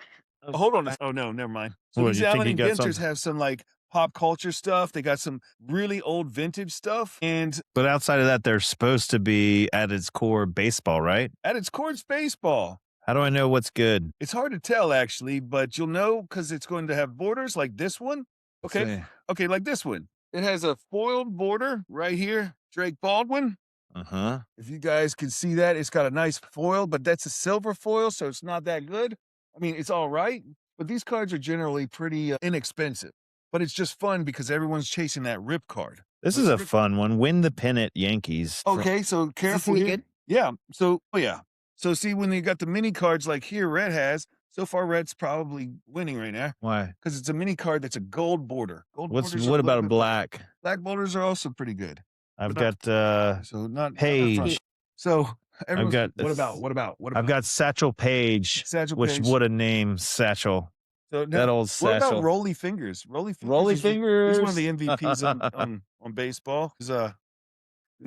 Hold on. Oh no, never mind. So What, these you think Allen you and got Ginters some- have some like pop culture stuff. They got some really old vintage stuff. And But outside of that, they're supposed to be at its core baseball, right? at its core, it's baseball. How do I know what's good? It's hard to tell actually, but you'll know because it's going to have borders like this one. Okay. See. Okay, like this one. It has a foiled border right here. Drake Baldwin. Uh-huh. If you guys can see that, it's got a nice foil, but that's a silver foil, so it's not that good. I mean, it's all right, but these cards are generally pretty inexpensive. But it's just fun because everyone's chasing that rip card. This is a fun one. Win the pennant, Yankees. Okay, so careful any here. good? Yeah. So, yeah. So see, when you got the mini cards like here, Red has, so far Red's probably winning right now Why? because it's a mini card that's a gold border. Gold borders are What about a little bit- black? Black borders are also pretty good. I've What got So not Page. front. So everyone's, got what this- about what about I've got Satchel Page, Satchel which Paige? what a name, Satchel. So That now, old what about Satchel. Rolly Fingers? Rolly Fingers. Rolly is the- He's one of the Fingers. MVPs on baseball. He's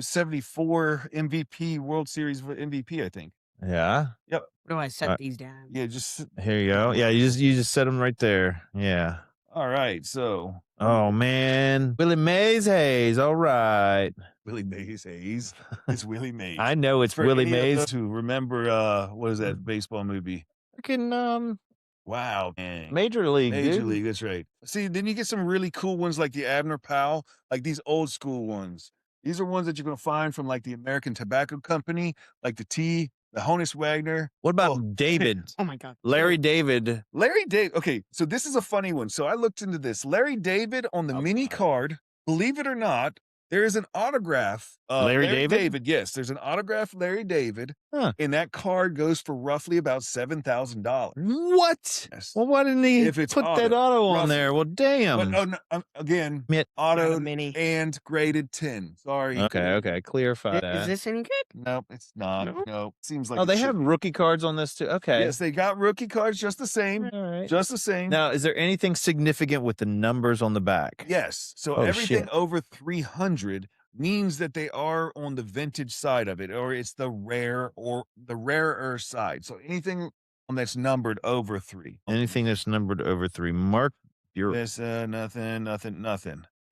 74 MVP World Series MVP, I think. Yeah. Where do I set Uh, these down? Yeah, just Here you go. Yeah, you just set them right there. Yeah. all right. So Oh man, Willie Mays Hayes. All right. Willie Mays Hayes. It's Willie Mays. I know it's For Willie any of Mays. those who remember what is that baseball movie? Freaking Wow, man. Major League. Major dude. League, that's right. See, then you get some really cool ones like the Abner Powell, like these old school ones. These are ones that you're going to find from like the American Tobacco Company, like the Honus Wagner. What about Oh. David? Oh my God. Larry David. Larry David. Okay, so this is a funny one. So I looked into this. Larry David on the mini card, believe it or not, there is an autograph. Larry David? Yes, there's an autograph Larry David. Huh. And that card goes for roughly about $7,000. What? Yes. Well, why didn't he If it's put that auto on roughly. there? Well, damn. But oh, no, again, Mitt. Not a auto mini. and graded 10. Sorry. Okay. Clarify Is that. this any good? Nope, it's not. No? No, seems like Oh, it they should have be. rookie cards on this too. Okay. Yes, they got rookie cards just the same. All right. Just the same. Now, is there anything significant with the numbers on the back? Yes. So Oh, everything shit. over 300 means that they are on the vintage side of it, or it's the rare or the rarer side. So anything that's numbered over 3. Anything that's numbered over 3. Mark your There's nothing.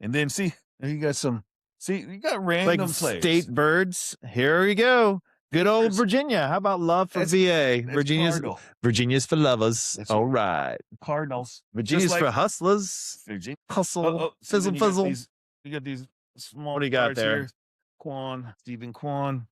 And then see, you got some. See, you got random like players. state birds. Here we go. Good old There's- Virginia. How about love for That's- VA? That's Virginia's for lovers. That's All right. right. Cardinals. Virginia's like- for hustlers. Virginia. Hustle. See, Fizzle then you got fizzle. You got these small. What do you got cards there? here. Stephen Kwan.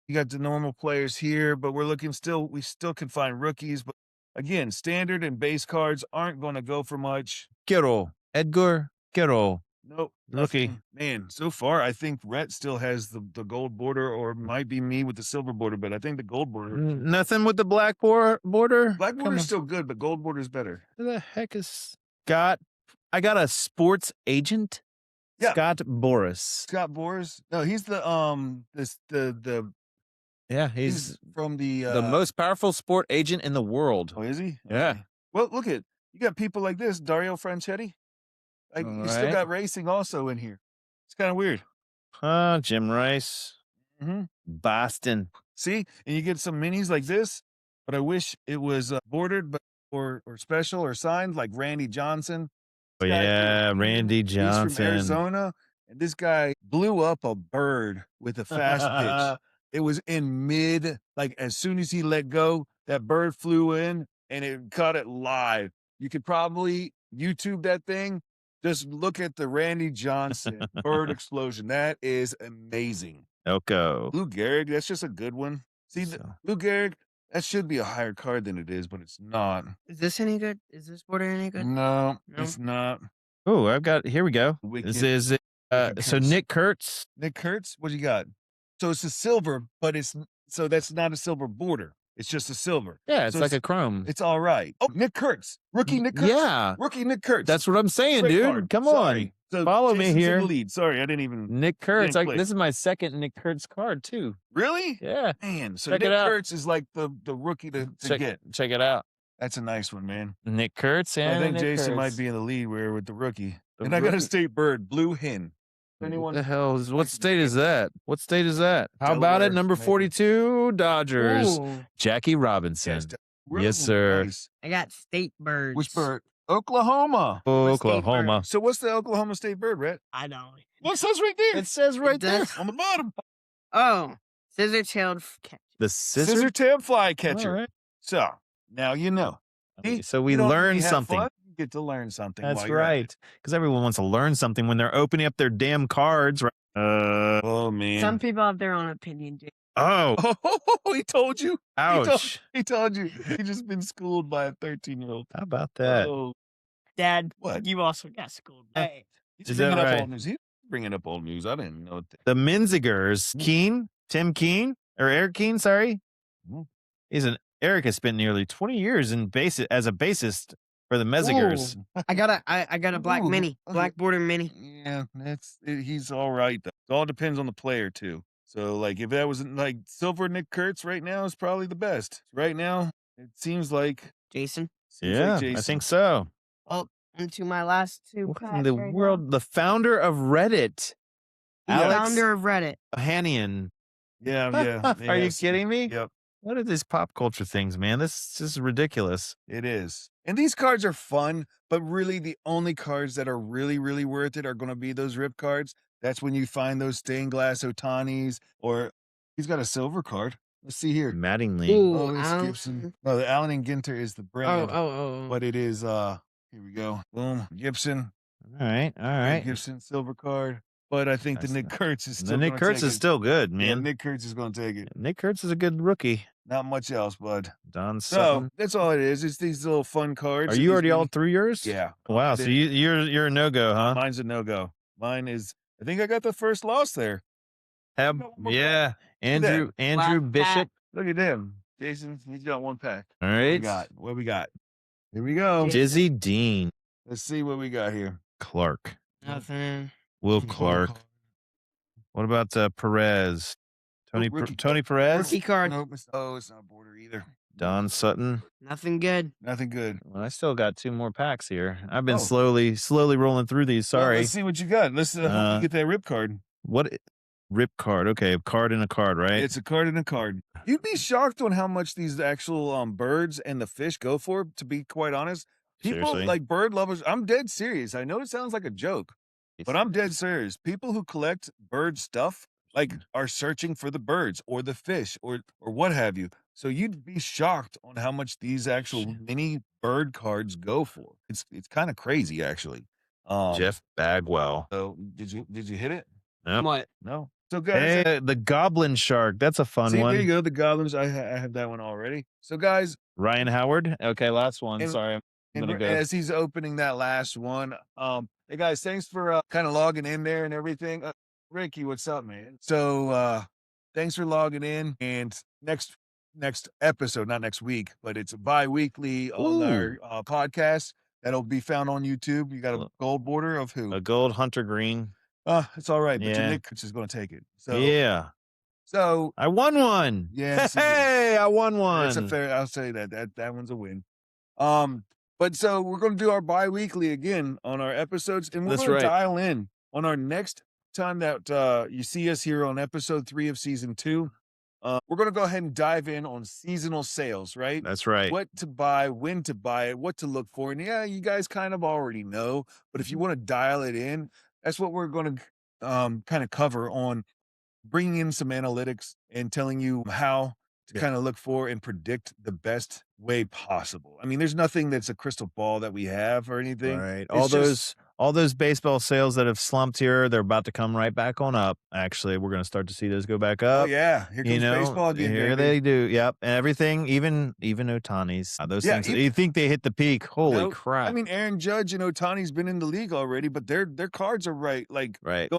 You got the normal players here, but we still can find rookies. But again, standard and base cards aren't going to go for much. Kiro. Edgar Kiro. Nope. Rookie. nothing. Man, so far I think Rhett still has the gold border, or might be me with the silver border, but I think the gold border. Nothing with the black border. Black Come border's on. still good, but gold border's better. Who the heck is Scott? I got a sports agent. Yeah. Scott Boris. Scott Boras. No, he's the Yeah, he's he's from the most powerful sport agent in the world. Oh, is he? Yeah. Okay. Well, look at you got people like this, Dario Franchetti. Like you still Alright. got racing also in here. It's kind of weird. Jim Rice. Mm-hmm. Boston. See, and you get some minis like this, but I wish it was bordered, but or special or signed like Randy Johnson. Oh, This guy yeah, from- Randy He's Johnson. from Arizona, and this guy blew up a bird with a fast pitch. It was in mid, like as soon as he let go, that bird flew in and it caught it live. You could probably YouTube that thing. Just look at the Randy Johnson bird explosion. That is amazing. Oko. Lou Gehrig, that's just a good one. See, Lou Gehrig, that should be a higher card than it is, but it's not. Is this any good? Is this border any good? No, No? it's not. Oh, I've got, here we go. Wicked. This is, Wicked so Kurtz. Nick Kurtz. Nick Kurtz, what do you got? So it's a silver, but so that's not a silver border. It's just a silver. Yeah, it's So like a chrome. It's all right. Oh, Nick Kurtz. Rookie Nick Kurtz. Yeah. Rookie Nick Kurtz. That's what I'm saying, Straight dude. card. Come Sorry. on. So Follow me Jason's in here. the lead. Sorry, I didn't even. Nick Kurtz. Didn't click. This is my second Nick Kurtz card, too. Really? Yeah. Man, so Check Nick it out. Kurtz is like the rookie to get. Check it out. That's a nice one, man. Nick Kurtz and I think Nick Jason Kurtz. might be in the lead with the rookie. The And I got a rookie. state bird, blue hen. What the hell is, what state is that? What state is that? How about it? Delaware, Number maybe. 42, Dodgers. Ooh, Jackie Robinson. Yes, Yes, sir. nice. I got state birds. Which bird? Oklahoma. Oklahoma. So what's the Oklahoma State bird, Rhett? I don't. Well, it says right there. It says right there. does. on the bottom. Oh, scissor-tailed catch. The scissor. Scissor-tailed All flycatcher. right. So now you know. See, So we you don't learned really have something. fun, you get to learn something. That's while you're at right. Because everyone wants to learn something when they're opening up their damn cards. Right? it. Oh man. Some people have their own opinion, dude. Oh, Oh, he told you. ouch. He told you. He just been schooled by a 13-year-old. How about that? Oh, Dad, what? you also got schooled. Hey, He's Is that bringing up right? old news. He's bringing up old news. I didn't know that. The Menzingers, Keen, Tim Keen, or Eric Keen, sorry. Mhm. Eric has spent nearly 20 years in as a bassist for the Menzingers. I got a black Ooh, mini, okay. black border mini. Yeah, he's all right. Though. It all depends on the player too. So like if that wasn't like silver Nick Kurtz right now is probably the best. Right now, it seems like Jason. Yeah, I Jason. think so. Oh, into my last two. What in packs the right world? The founder of Reddit, now. Alex Founder of Reddit. Ohanian. Yeah. Are you yes. kidding me? Yep, What are these pop culture things, man? This is ridiculous. it is. And these cards are fun, but really the only cards that are really, really worth it are going to be those rip cards. That's when you find those stained glass Otanis, or he's got a silver card. Let's see here. Mattingly. Ooh, Oh, it's Allen. Gibson. No, the Allen and Ginter is the brand. Oh. But it is here we go. Boom. Gibson. All right. Gibson silver card. But I think That's the Nick Kurtz is The still Nick gonna Kurtz take is it. still good, Yeah, man. Nick Kurtz is gonna take it. Nick Kurtz is a good rookie. Not much else, bud. Don So Sutton. that's all it is. It's these little fun cards. Are and you these already all mini- through yours? Yeah. Wow. I So did. you're a no go, huh? Mine's a no-go. Mine is I think I got the first loss there. Have, got one more yeah. at that. Andrew Black Bishop. Look at them. Jason, he's got one pack. All What we right. got? What we got? Here we go. Dizzy Dean Let's see what we got here. Clark. Nothing. Will Clark. What about Perez? Rookie. Tony Perez? Rookie card. Nope. It's not border either. Don Sutton. Nothing good. Nothing good. Well, I still got 2 more packs here. I've been Oh. slowly rolling through these. Well, Sorry. let's see what you got. Let's hope you get that rip card. What rip card? Okay, a card and a card, right? It's a card and a card. You'd be shocked on how much these actual birds and the fish go for, to be quite honest. People Seriously? like bird lovers. I'm dead serious. I know it sounds like a joke, but I'm dead serious. People who collect bird stuff like are searching for the birds or the fish or what have you. So you'd be shocked on how much these actual mini bird cards go for. It's kind of crazy actually. Jeff Bagwell. So did you hit it? Yep. What? No. So guys, Hey, the Goblin Shark. That's a fun see, one. there you go. The goblins. I have that one already. So guys, Ryan Howard. Okay, last one. And- Sorry. I'm and gonna go. as he's opening that last one, hey guys, thanks for kind of logging in there and everything. Ricky, what's up, man? So thanks for logging in. And next episode, not next week, but it's bi-weekly on our podcast that'll be found on YouTube. You got a gold border of who? A gold hunter green. It's all right, but your Yeah. Nick is going to take it. So Yeah. so I won one. Yes, you did. Hey, I won one. it's a fair. I'll say that one's a win. But so we're going to do our bi-weekly again on our episodes, and we're That's going to right. dial in on our next time that you see us here on episode 3 of season 2. We're going to go ahead and dive in on seasonal sales, right? That's right. What to buy, when to buy it, what to look for. And yeah, you guys kind of already know, but if you want to dial it in, that's what we're going to kind of cover on bringing in some analytics and telling you how to kind of look for and predict the best way possible. I mean, there's nothing that's a crystal ball that we have or anything. Right. It's All those baseball sales that have slumped here, they're about to come right back on up. Actually, we're going to start to see those go back oh up. yeah, here comes baseball again, Here baby. they do. Yep. And everything, even Otani's. Those Yeah, things. You think they hit the peak. Holy No, crap. I mean, Aaron Judge and Otani's been in the league already, but their cards are right. Like, right.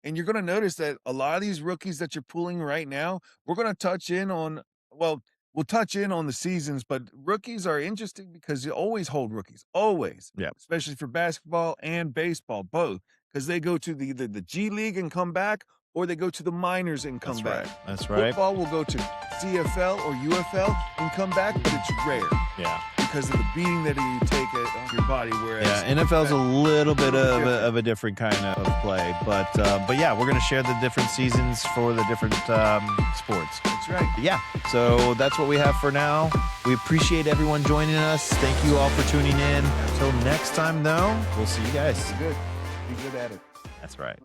and you're going to notice that a lot of these rookies that you're pulling right now, we're going to touch in on. Well, we'll touch in on the seasons, but rookies are interesting because you always hold rookies, always. Yeah. Especially for basketball and baseball, both, because they go to either the G League and come back, or they go to the minors and come back. Right. That's right. Football will go to CFL or UFL and come back, but it's rare. Yeah. Because of the beating that you take on your body, whereas NFL's a little bit of a different kind of play, but yeah, we're gonna share the different seasons for the different sports. That's right. Yeah, so that's what we have for now. We appreciate everyone joining us. Thank you all for tuning in. Until next time, though, we'll see you guys. Be good. Be good at it. That's right.